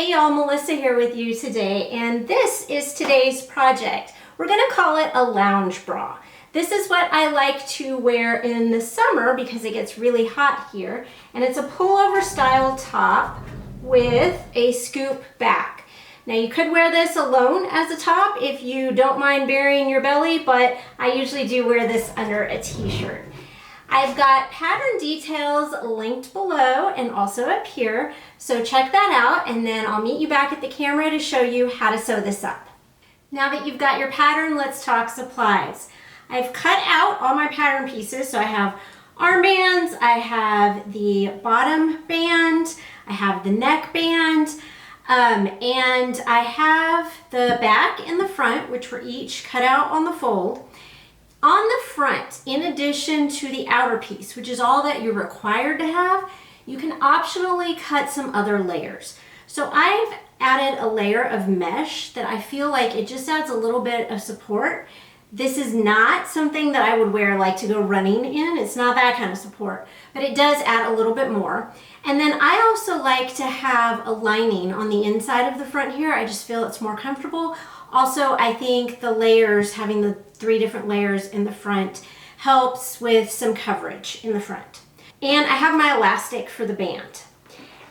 Hey y'all, Melissa here with you today, and this is today's project. We're going to call it a lounge bra. This is what I like to wear in the summer because it gets really hot here, and it's a pullover style top with a scoop back. Now you could wear this alone as a top if you don't mind burying your belly, but I usually do wear this under a t-shirt. I've got pattern details linked below and also up here, so check that out, and then I'll meet you back at the camera to show you how to sew this up. Now that you've got your pattern, let's talk supplies. I've cut out all my pattern pieces, so I have armbands, I have the bottom band, I have the neck band, and I have the back and the front, which were each cut out on the fold. On the front, in addition to the outer piece, which is all that you're required to have, you can optionally cut some other layers. So I've added a layer of mesh that I feel like it just adds a little bit of support. This is not something that I would wear like to go running in. It's not that kind of support, but it does add a little bit more. And then I also like to have a lining on the inside of the front here. I just feel it's more comfortable. Also, I think the layers, having the 3 different layers in the front, helps with some coverage in the front. And I have my elastic for the band.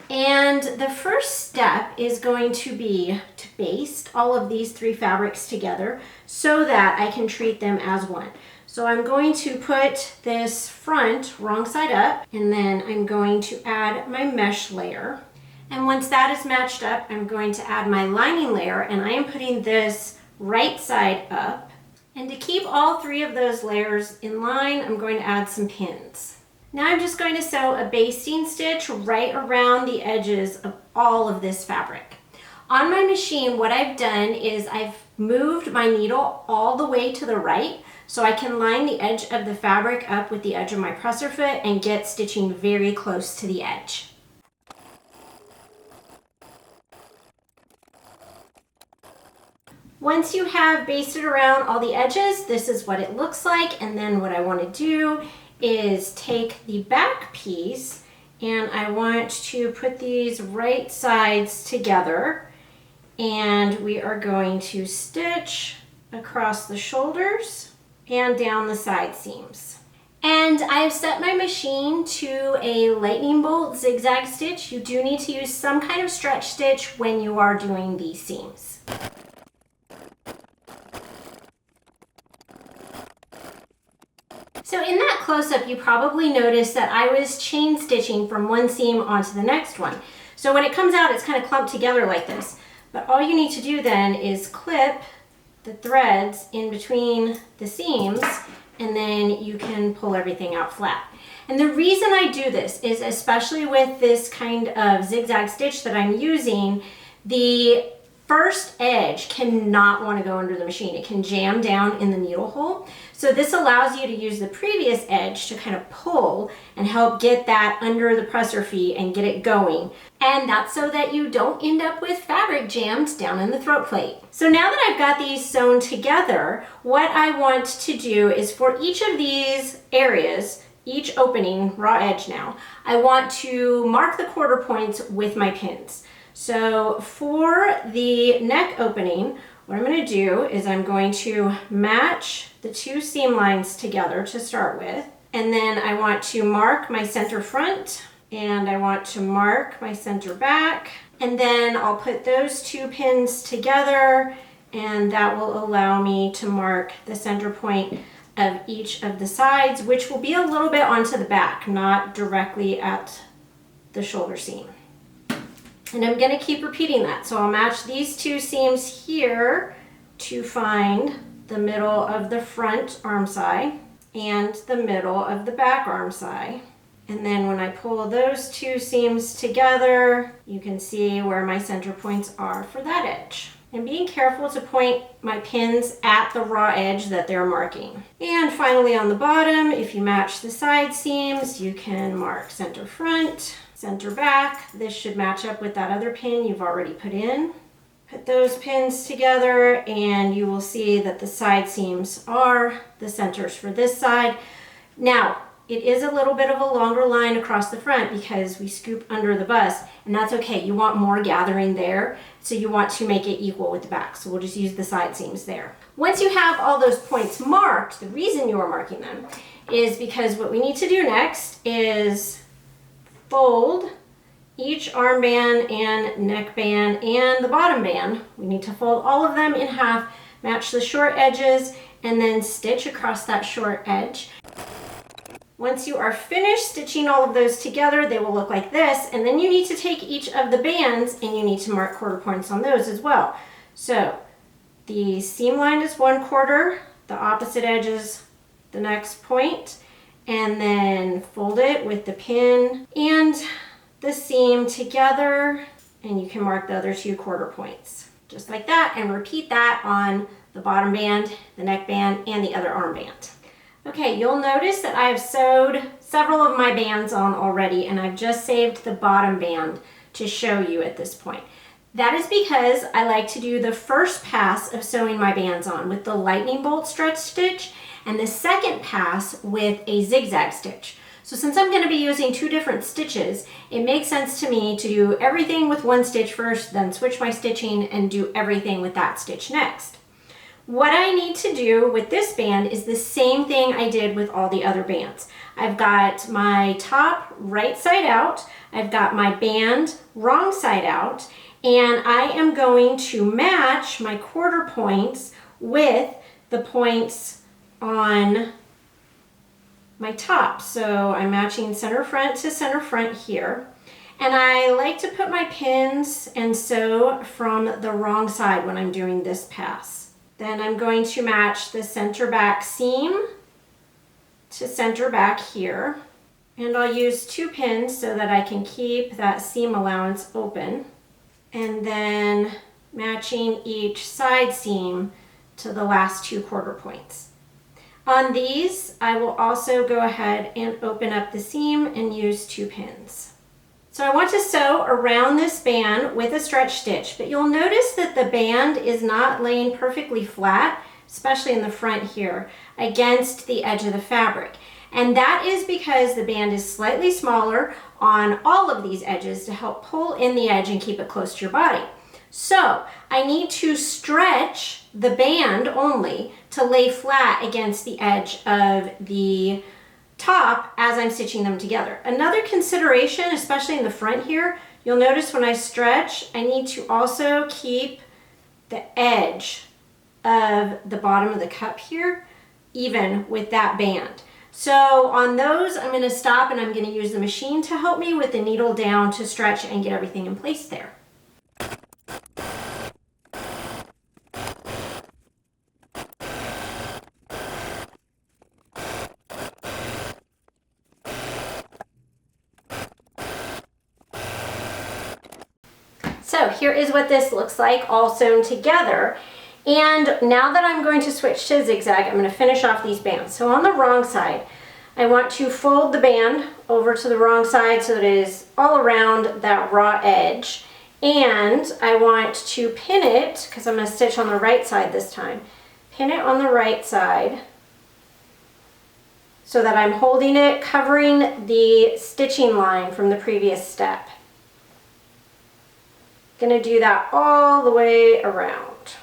And the first step is going to be to baste all of these 3 fabrics together so that I can treat them as one. So I'm going to put this front wrong side up, and then I'm going to add my mesh layer. And once that is matched up, I'm going to add my lining layer, and I am putting this right side up. And to keep all 3 of those layers in line, I'm going to add some pins. Now I'm just going to sew a basting stitch right around the edges of all of this fabric. On my machine, what I've done is I've moved my needle all the way to the right so I can line the edge of the fabric up with the edge of my presser foot and get stitching very close to the edge. Once you have basted around all the edges, this is what it looks like. And then what I want to do is take the back piece and I want to put these right sides together, and we are going to stitch across the shoulders and down the side seams. And I've set my machine to a lightning bolt zigzag stitch. You do need to use some kind of stretch stitch when you are doing these seams. So in that close-up, you probably noticed that I was chain stitching from one seam onto the next one. So when it comes out, it's kind of clumped together like this. But all you need to do then is clip the threads in between the seams, and then you can pull everything out flat. And the reason I do this is, especially with this kind of zigzag stitch that I'm using, the first edge cannot want to go under the machine. It can jam down in the needle hole. So this allows you to use the previous edge to kind of pull and help get that under the presser feet and get it going. And that's so that you don't end up with fabric jammed down in the throat plate. So now that I've got these sewn together, what I want to do is for each of these areas, each opening, raw edge now, I want to mark the quarter points with my pins. So for the neck opening, what I'm going to do is I'm going to match the 2 seam lines together to start with. And then I want to mark my center front, and I want to mark my center back. And then I'll put those 2 pins together, and that will allow me to mark the center point of each of the sides, which will be a little bit onto the back, not directly at the shoulder seam. And I'm going to keep repeating that. So I'll match these 2 seams here to find the middle of the front arm side and the middle of the back arm side. And then when I pull those 2 seams together, you can see where my center points are for that edge. And being careful to point my pins at the raw edge that they're marking. And finally on the bottom, if you match the side seams, you can mark center front, center back. This should match up with that other pin you've already put in. Put those pins together and you will see that the side seams are the centers for this side. Now, it is a little bit of a longer line across the front because we scoop under the bust, and that's okay. You want more gathering there, so you want to make it equal with the back. So we'll just use the side seams there. Once you have all those points marked, the reason you are marking them is because what we need to do next is fold each armband and neckband and the bottom band. We need to fold all of them in half, match the short edges, and then stitch across that short edge. Once you are finished stitching all of those together, they will look like this, and then you need to take each of the bands and you need to mark quarter points on those as well. So the seam line is 1/4, the opposite edge is the next point, and then fold it with the pin and the seam together, and you can mark the other 2 quarter points. Just like that, and repeat that on the bottom band, the neck band, and the other armband. Okay, you'll notice that I've sewed several of my bands on already, and I've just saved the bottom band to show you at this point. That is because I like to do the first pass of sewing my bands on with the lightning bolt stretch stitch and the second pass with a zigzag stitch. So since I'm going to be using 2 different stitches, it makes sense to me to do everything with 1 stitch first, then switch my stitching and do everything with that stitch next. What I need to do with this band is the same thing I did with all the other bands. I've got my top right side out, I've got my band wrong side out, and I am going to match my quarter points with the points on my top. So I'm matching center front to center front here. And I like to put my pins and sew from the wrong side when I'm doing this pass. Then I'm going to match the center back seam to center back here. And I'll use 2 pins so that I can keep that seam allowance open. And then matching each side seam to the last 2 quarter points. On these, I will also go ahead and open up the seam and use 2 pins. So I want to sew around this band with a stretch stitch, but you'll notice that the band is not laying perfectly flat, especially in the front here, against the edge of the fabric. And that is because the band is slightly smaller on all of these edges to help pull in the edge and keep it close to your body. So I need to stretch the band only to lay flat against the edge of the top as I'm stitching them together. Another consideration, especially in the front here, you'll notice when I stretch, I need to also keep the edge of the bottom of the cup here even with that band. So on those, I'm going to stop and I'm going to use the machine to help me with the needle down to stretch and get everything in place there. So here is what this looks like all sewn together. And now that I'm going to switch to zigzag, I'm going to finish off these bands. So on the wrong side, I want to fold the band over to the wrong side so that it is all around that raw edge. And I want to pin it, because I'm going to stitch on the right side this time, pin it on the right side so that I'm holding it, covering the stitching line from the previous step. Gonna do that all the way around.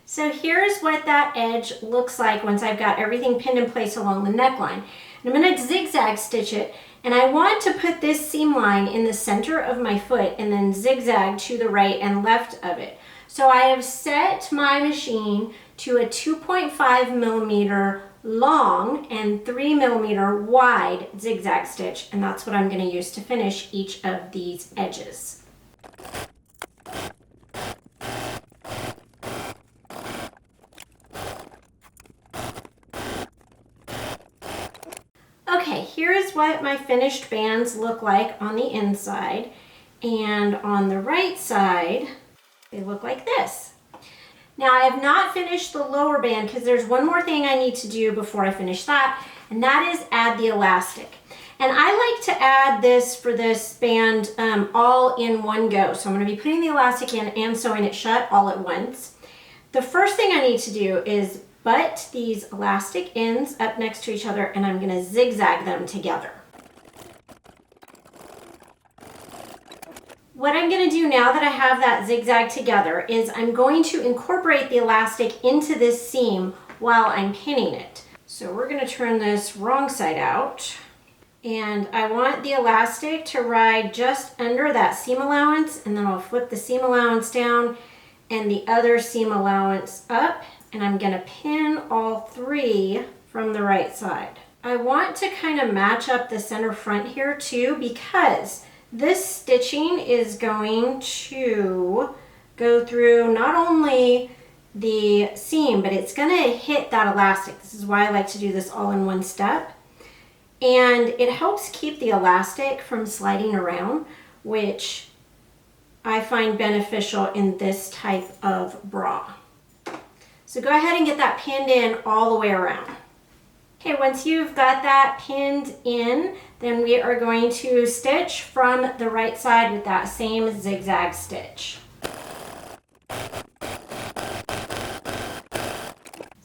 So here's what that edge looks like once I've got everything pinned in place along the neckline. And I'm gonna zigzag stitch it, and I want to put this seam line in the center of my foot and then zigzag to the right and left of it. So I have set my machine to a 2.5 millimeter long and 3 millimeter wide zigzag stitch, and that's what I'm gonna use to finish each of these edges. Okay, here is what my finished bands look like on the inside, and on the right side they look like this. Now I have not finished the lower band because there's one more thing I need to do before I finish that, and that is add the elastic. And I like to add this for this band all in one go. So I'm going to be putting the elastic in and sewing it shut all at once. The first thing I need to do is but these elastic ends up next to each other, and I'm gonna zigzag them together. What I'm gonna do now that I have that zigzag together is I'm going to incorporate the elastic into this seam while I'm pinning it. So we're gonna turn this wrong side out, and I want the elastic to ride just under that seam allowance, and then I'll flip the seam allowance down and the other seam allowance up, and I'm gonna pin all three from the right side. I want to kind of match up the center front here too, because this stitching is going to go through not only the seam, but it's gonna hit that elastic. This is why I like to do this all in one step. And it helps keep the elastic from sliding around, which I find beneficial in this type of bra. So go ahead and get that pinned in all the way around. Okay, once you've got that pinned in, then we are going to stitch from the right side with that same zigzag stitch.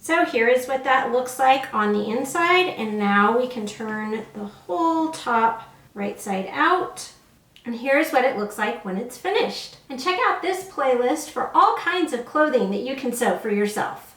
So here is what that looks like on the inside, and now we can turn the whole top right side out. And here's what it looks like when it's finished. And check out this playlist for all kinds of clothing that you can sew for yourself.